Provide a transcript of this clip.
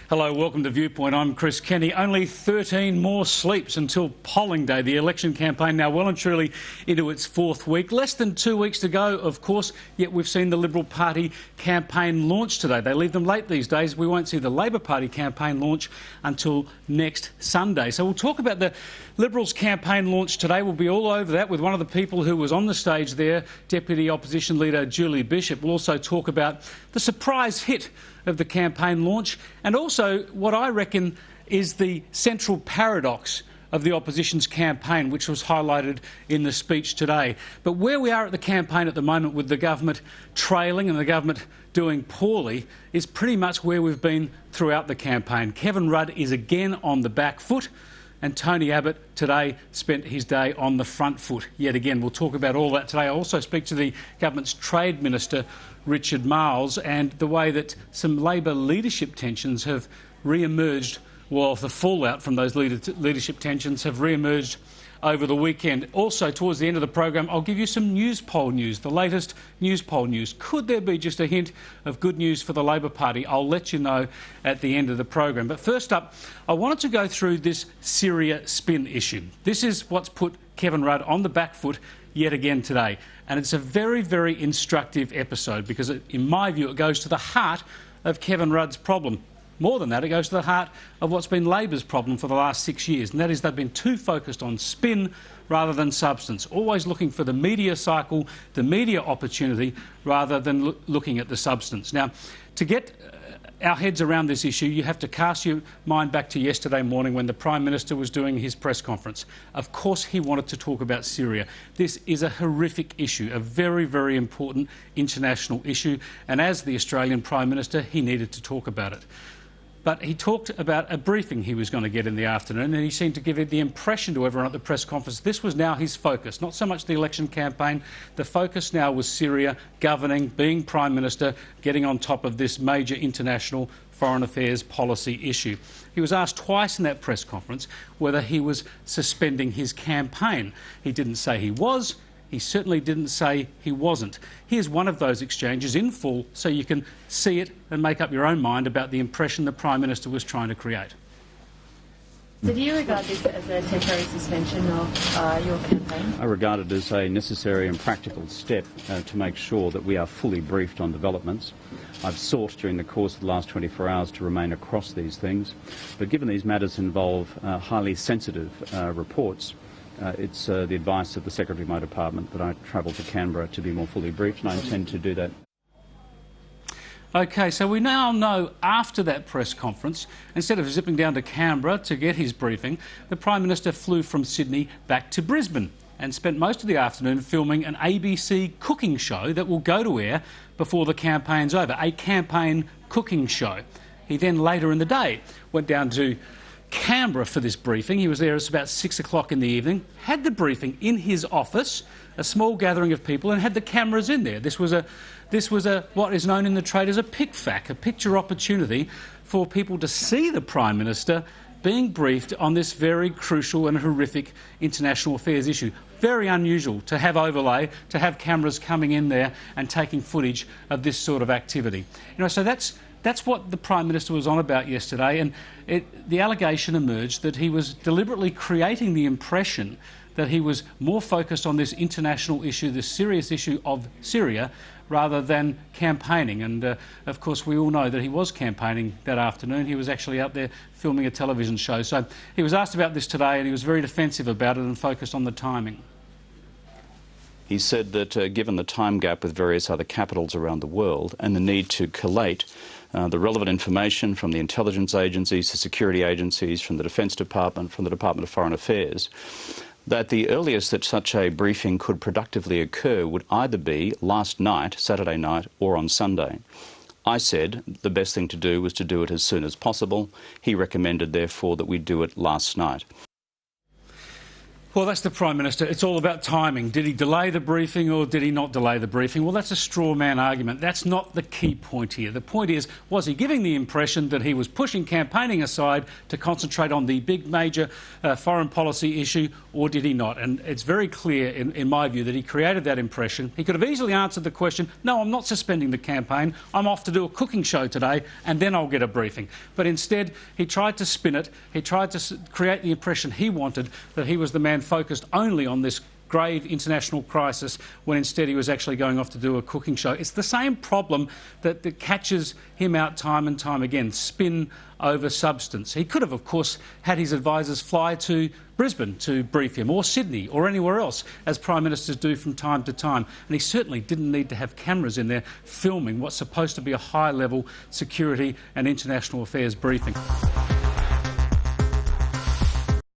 Hello, welcome to Viewpoint. I'm Chris Kenny. Only 13 more sleeps until polling day. The election campaign now well and truly into its fourth week. Less than 2 weeks to go, of course, yet we've seen the Liberal Party campaign launch today. They leave them late these days. We won't see the Labor Party campaign launch until next Sunday. So we'll talk about the Liberals campaign launch today. We'll be all over that with one of the people who was on the stage there, Deputy Opposition Leader Julie Bishop. We'll also talk about the surprise hit of the campaign launch and also what I reckon is the central paradox of the opposition's campaign, which was highlighted in the speech today. But where we are at the campaign at the moment, with the government trailing and the government doing poorly, is pretty much where we've been throughout the campaign. Kevin Rudd is again on the back foot, and Tony Abbott today spent his day on the front foot yet again. We'll talk about all that today. I also speak to the government's Trade Minister, Richard Marles, and the way that some Labor leadership tensions have re-emerged, well, the fallout from those leadership tensions have re-emerged over the weekend. Also, towards the end of the program, I'll give you some news poll news, the latest news poll news. Could there be just a hint of good news for the Labor Party? I'll let you know at the end of the program. But first up, I wanted to go through this Syria spin issue. This is what's put Kevin Rudd on the back foot yet again today. And it's a very, very instructive episode because, in my view, it goes to the heart of Kevin Rudd's problem. More than that, it goes to the heart of what's been Labor's problem for the last 6 years, and that is they've been too focused on spin rather than substance, always looking for the media cycle, the media opportunity, rather than looking at the substance. Now, to get our heads around this issue, you have to cast your mind back to yesterday morning when the Prime Minister was doing his press conference. Of course he wanted to talk about Syria. This is a horrific issue, a very, very important international issue, and as the Australian Prime Minister, he needed to talk about it. But he talked about a briefing he was going to get in the afternoon, and he seemed to give the impression to everyone at the press conference this was now his focus, not so much the election campaign. The focus now was Syria, governing, being Prime Minister, getting on top of this major international foreign affairs policy issue. He was asked twice in that press conference whether he was suspending his campaign. He didn't say he was. He certainly didn't say he wasn't. Here's one of those exchanges in full so you can see it and make up your own mind about the impression the Prime Minister was trying to create. So do you regard this as a temporary suspension of your campaign? I regard it as a necessary and practical step to make sure that we are fully briefed on developments. I've sought during the course of the last 24 hours to remain across these things, but given these matters involve highly sensitive reports, it's the advice of the Secretary of my department that I travel to Canberra to be more fully briefed, and I intend to do that. OK, so we now know after that press conference, instead of zipping down to Canberra to get his briefing, the Prime Minister flew from Sydney back to Brisbane and spent most of the afternoon filming an ABC cooking show that will go to air before the campaign's over, a campaign cooking show. He then later in the day went down to Canberra for this briefing. He was there at about 6 o'clock in the evening, had the briefing in his office, a small gathering of people, and had the cameras in there. This was what is known in the trade as a pick-fac, a picture opportunity for people to see the Prime Minister being briefed on this very crucial and horrific international affairs issue. Very unusual to have overlay, to have cameras coming in there and taking footage of this sort of activity. So that's what the Prime Minister was on about yesterday, and the allegation emerged that he was deliberately creating the impression that he was more focused on this international issue, this serious issue of Syria, rather than campaigning. And, of course, we all know that he was campaigning that afternoon. He was actually out there filming a television show. So he was asked about this today, and he was very defensive about it and focused on the timing. He said that given the time gap with various other capitals around the world and the need to collate the relevant information from the intelligence agencies, the security agencies, from the Defence Department, from the Department of Foreign Affairs, that the earliest that such a briefing could productively occur would either be last night, Saturday night, or on Sunday. I said the best thing to do was to do it as soon as possible. He recommended, therefore, that we do it last night. Well, that's the Prime Minister. It's all about timing. Did he delay the briefing or did he not delay the briefing? Well, that's a straw man argument. That's not the key point here. The point is, was he giving the impression that he was pushing campaigning aside to concentrate on the big major foreign policy issue, or did he not? And it's very clear, in my view, that he created that impression. He could have easily answered the question, no, I'm not suspending the campaign. I'm off to do a cooking show today and then I'll get a briefing. But instead, he tried to spin it. He tried to create the impression he wanted, that he was the man focused only on this grave international crisis, when instead he was actually going off to do a cooking show. It's the same problem that catches him out time and time again, spin over substance. He could have, of course, had his advisers fly to Brisbane to brief him, or Sydney, or anywhere else, as Prime Ministers do from time to time. And he certainly didn't need to have cameras in there filming what's supposed to be a high-level security and international affairs briefing.